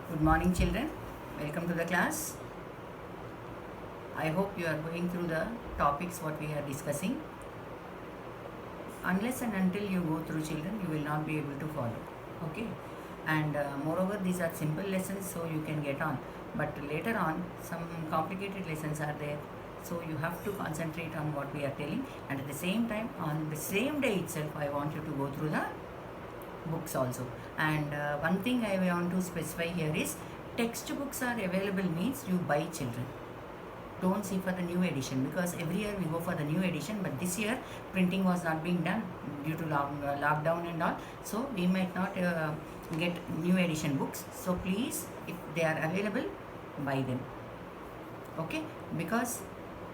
Good morning, children. Welcome to the class. I hope you are going through the topics what we are discussing. Unless and until you go through, children, you will not be able to follow. Okay. And moreover, these are simple lessons, so you can get on. But later on, some complicated lessons are there. So you have to concentrate on what we are telling. And at the same time, on the same day itself, I want you to go through the books also. And one thing I want to specify here is textbooks are available means you buy, children. Don't see for the new edition, because every year we go for the new edition, but this year printing was not being done due to lockdown and all, so we might not get new edition books. So please, if they are available, buy them. Okay, because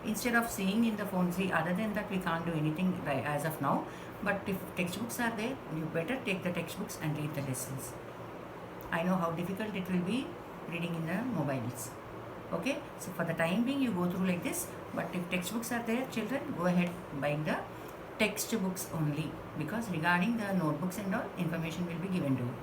instead of seeing in the phone, see, other than that we can't do anything right as of now. But if textbooks are there, you better take the textbooks and read the lessons. I know how difficult it will be reading in the mobiles. Okay, so for the time being you go through like this, but if textbooks are there, children, go ahead buying the textbooks only, because regarding the notebooks and all, information will be given to you.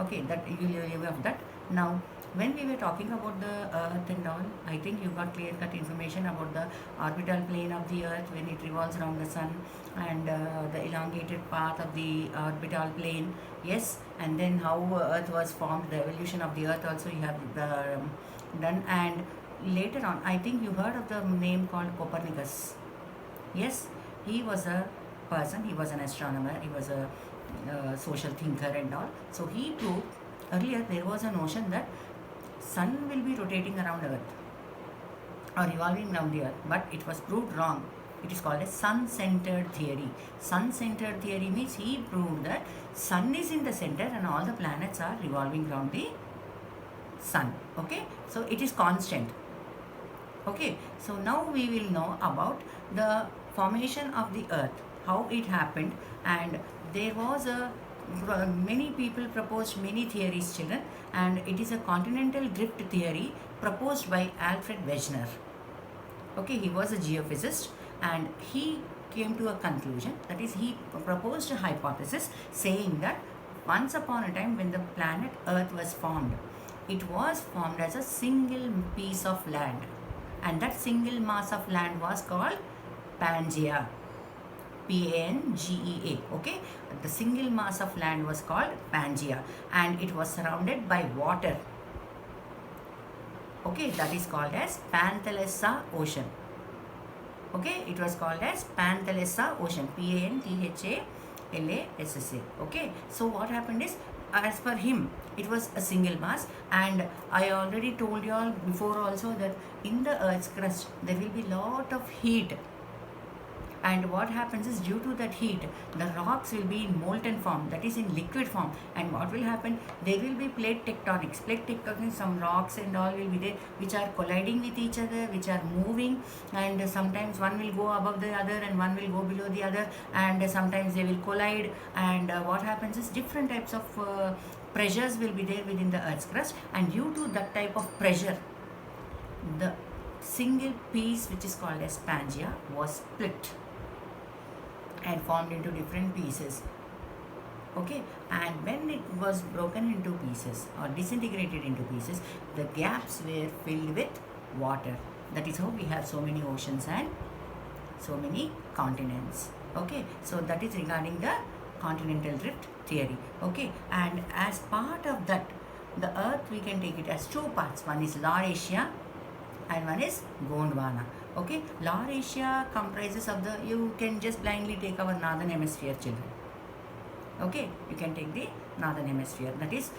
Okay, that you have that. Now, when we were talking about the earth and all, I think you got clear cut information about the orbital plane of the earth when it revolves around the sun, and the elongated path of the orbital plane. Yes, and then how earth was formed, the evolution of the earth also you have done. And later on, I think you heard of the name called Copernicus. Yes, he was a person, he was an astronomer, he was a social thinker and all. So he proved, earlier there was a notion that sun will be rotating around earth or revolving around the earth, but it was proved wrong. It is called a sun-centered theory. Sun-centered theory means he proved that sun is in the center and all the planets are revolving around the sun. Okay, so it is constant. Okay, so now we will know about the formation of the earth, how it happened. And there was a many people proposed many theories, children, and it is a continental drift theory proposed by Alfred Wegener. Okay, he was a geophysicist and he came to a conclusion, that is, he proposed a hypothesis saying that once upon a time when the planet earth was formed, it was formed as a single piece of land, and that single mass of land was called Pangea. Pangea. Okay, the single mass of land was called Pangea, and it was surrounded by water. Okay, that is called as Panthalassa Ocean. Okay, it was called as Panthalassa Ocean. Panthalassa. Okay, so what happened is, as per him, it was a single mass. And I already told you all before also that in the earth's crust there will be lot of heat, and what happens is, due to that heat, the rocks will be in molten form, that is in liquid form. And what will happen, there will be plate tectonics, some rocks and all will be there which are colliding with each other, which are moving, and sometimes one will go above the other and one will go below the other, and sometimes they will collide. And what happens is, different types of pressures will be there within the earth's crust, and due to that type of pressure, the single piece which is called as Pangea was split and formed into different pieces. Okay, and when it was broken into pieces or disintegrated into pieces, the gaps were filled with water. That is how we have so many oceans and so many continents. Okay, so that is regarding the continental drift theory. Okay, and as part of that, the earth, we can take it as two parts. One is Laurasia and one is Gondwana. Okay, Laurasia comprises of the, you can just blindly take our northern hemisphere, children. Okay, you can take the northern hemisphere, that is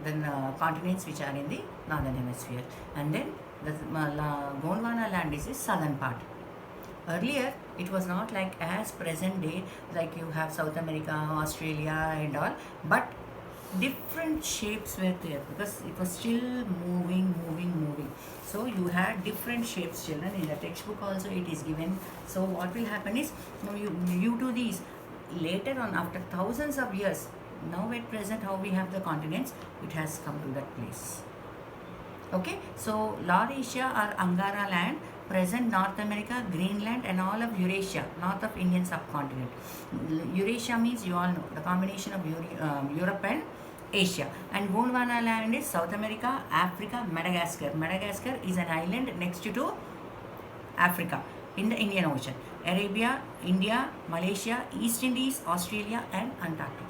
the continents which are in the northern hemisphere, and then the Gondwana land is the southern part. Earlier it was not like as present day, like you have South America, Australia and all, but different shapes were there because it was still moving. So you had different shapes, children. In the textbook also it is given. So what will happen is, you do these later on, after thousands of years, now at present how we have the continents, it has come to that place. Okay, so Laurasia or Angara land, present North America, Greenland and all of Eurasia, north of Indian subcontinent. Eurasia means, you all know, the combination of Europe and Asia. And Gondwana land is South America, Africa, Madagascar. Madagascar is an island next to Africa in the Indian Ocean. Arabia, India, Malaysia, East Indies, Australia, and Antarctica.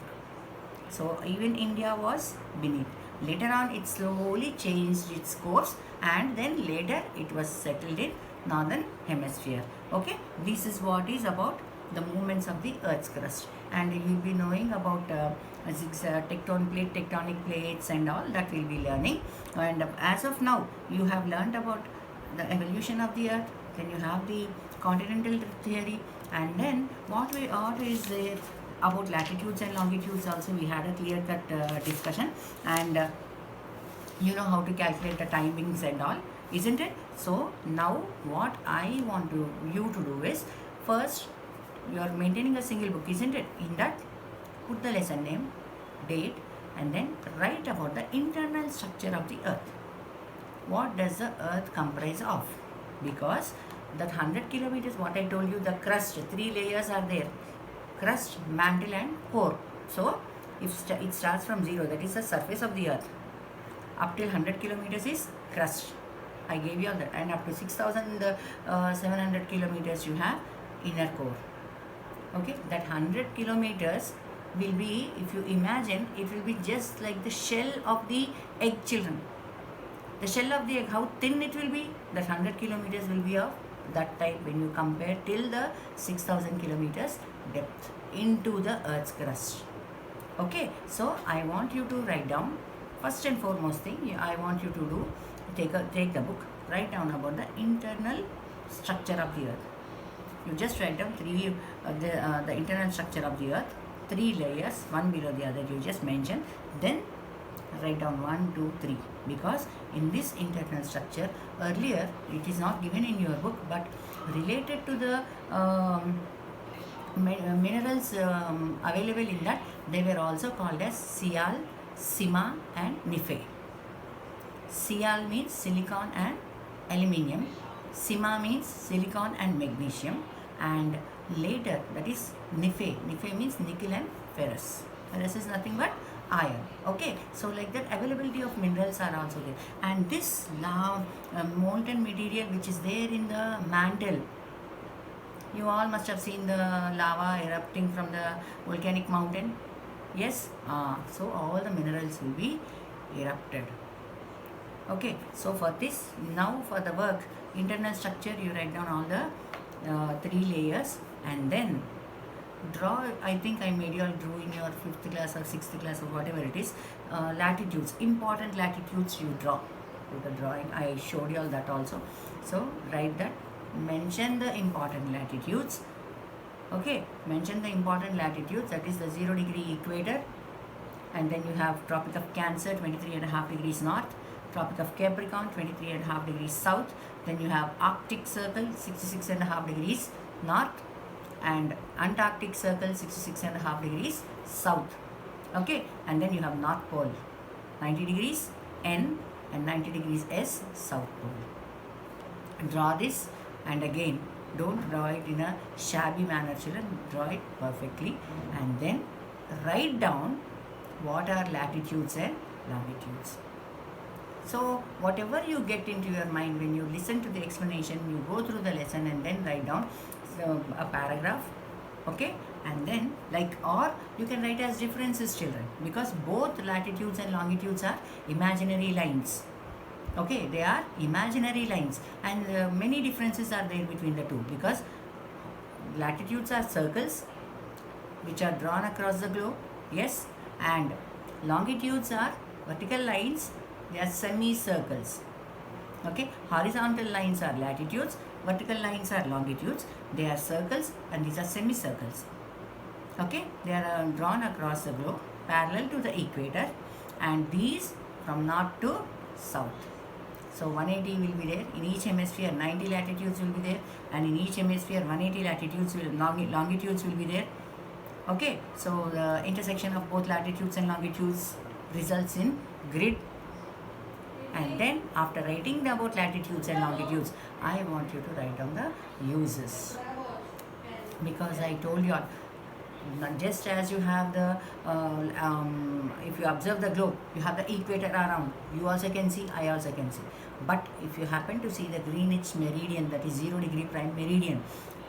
So even India was beneath. Later on, it slowly changed its course, and then later it was settled in northern hemisphere. Okay, this is what is about the movements of the Earth's crust, and you will be knowing about tectonic plates and all that we'll be learning. And as of now, you have learned about the evolution of the Earth. Then you have the continental theory, and then what is there about latitudes and longitudes. Also, we had a clear-cut discussion, and you know how to calculate the timings and all, isn't it? So now what I want you to do is, first you are maintaining a single book, isn't it? In that, put the lesson name, date, and then write about the internal structure of the Earth. What does the Earth comprise of? Because that 100 kilometers, what I told you, the crust, 3 layers are there: crust, mantle, and core. So if it starts from 0, that is the surface of the Earth, up till 100 kilometers is crust. I gave you all that. And up to 6,700 kilometers you have inner core. Okay, that 100 kilometers will be, if you imagine, it will be just like the shell of the egg, children. The shell of the egg, how thin it will be, that 100 kilometers will be of that type when you compare till the 6,000 kilometers depth into the Earth's crust. Okay, so I want you to write down, first and foremost thing I want you to do, take the book, write down about the internal structure of the Earth. You just write down the internal structure of the Earth, 3 layers, one below the other, you just mention. Then write down 1, 2, 3, because in this internal structure, earlier it is not given in your book, but related to the minerals available in that, they were also called as Sial, Sima, and Nife. Sial means silicon and aluminium, Sima means silicon and magnesium, and later that is Nife. Nife means nickel and ferrous. Ferrous is nothing but iron. Okay, so like that, availability of minerals are also there. And this molten material which is there in the mantle, you all must have seen the lava erupting from the volcanic mountain. Yes, so all the minerals will be erupted. Okay, so for this, now for the work, internal structure, you write down all the 3 layers, and then draw. I think I made you all drew in your 5th class or 6th class or whatever it is, latitudes, important latitudes you draw with the drawing. I showed you all that also. So write that, mention the important latitudes. Okay, mention the important latitudes, that is the 0 degree equator, and then you have Tropic of Cancer, 23.5 degrees north, Tropic of Capricorn, 23.5 degrees south, then you have Arctic Circle, 66.5 degrees north, and Antarctic Circle, 66.5 degrees south. Okay, and then you have North Pole, 90 degrees N and 90 degrees S, South Pole. Draw this, and again, don't draw it in a shabby manner, children. Draw it perfectly, and then write down what are latitudes and longitudes. So whatever you get into your mind when you listen to the explanation, you go through the lesson and then write down a paragraph. Okay, and then or you can write as differences, children, because both latitudes and longitudes are imaginary lines. Okay, they are imaginary lines, and many differences are there between the two, because latitudes are circles which are drawn across the globe, yes, and longitudes are vertical lines, they are semicircles. Okay, horizontal lines are latitudes, vertical lines are longitudes, they are circles, and these are semicircles. Okay, they are drawn across the globe parallel to the equator, and these from north to south. So 180 will be there in each hemisphere, 90 latitudes will be there, and in each hemisphere 180 latitudes longitudes will be there. Okay, so the intersection of both latitudes and longitudes results in grid. And then after writing about latitudes and longitudes, I want you to write down the uses, because I told you all Not just as you have the, if you observe the globe, you have the equator around. You also can see, I also can see. But if you happen to see the Greenwich meridian, that is 0 degree prime meridian,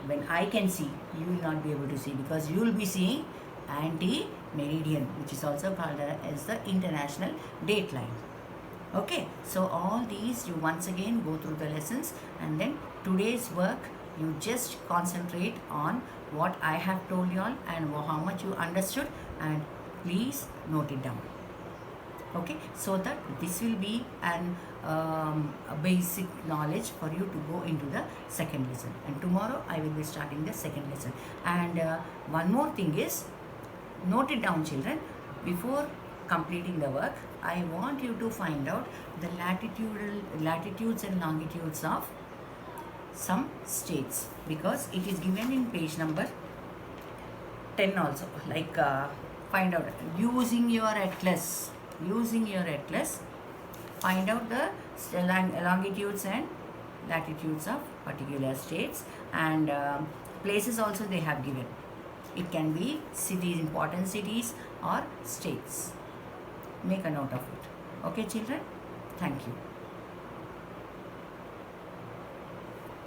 when I can see, you will not be able to see, because you will be seeing anti-meridian, which is also called as the international date line. Okay, so all these you once again go through the lessons, and then today's work you just concentrate on what I have told you all and how much you understood, and please note it down. Okay, so that this will be a basic knowledge for you to go into the second lesson, and tomorrow I will be starting the second lesson. And one more thing is, note it down, children. Before completing the work, I want you to find out the latitudes and longitudes of some states, because it is given in page number 10 also. Like find out using your atlas, find out the longitudes and latitudes of particular states, and places also they have given. It can be cities, important cities, or states. Make a note of it. Okay, children? Thank you.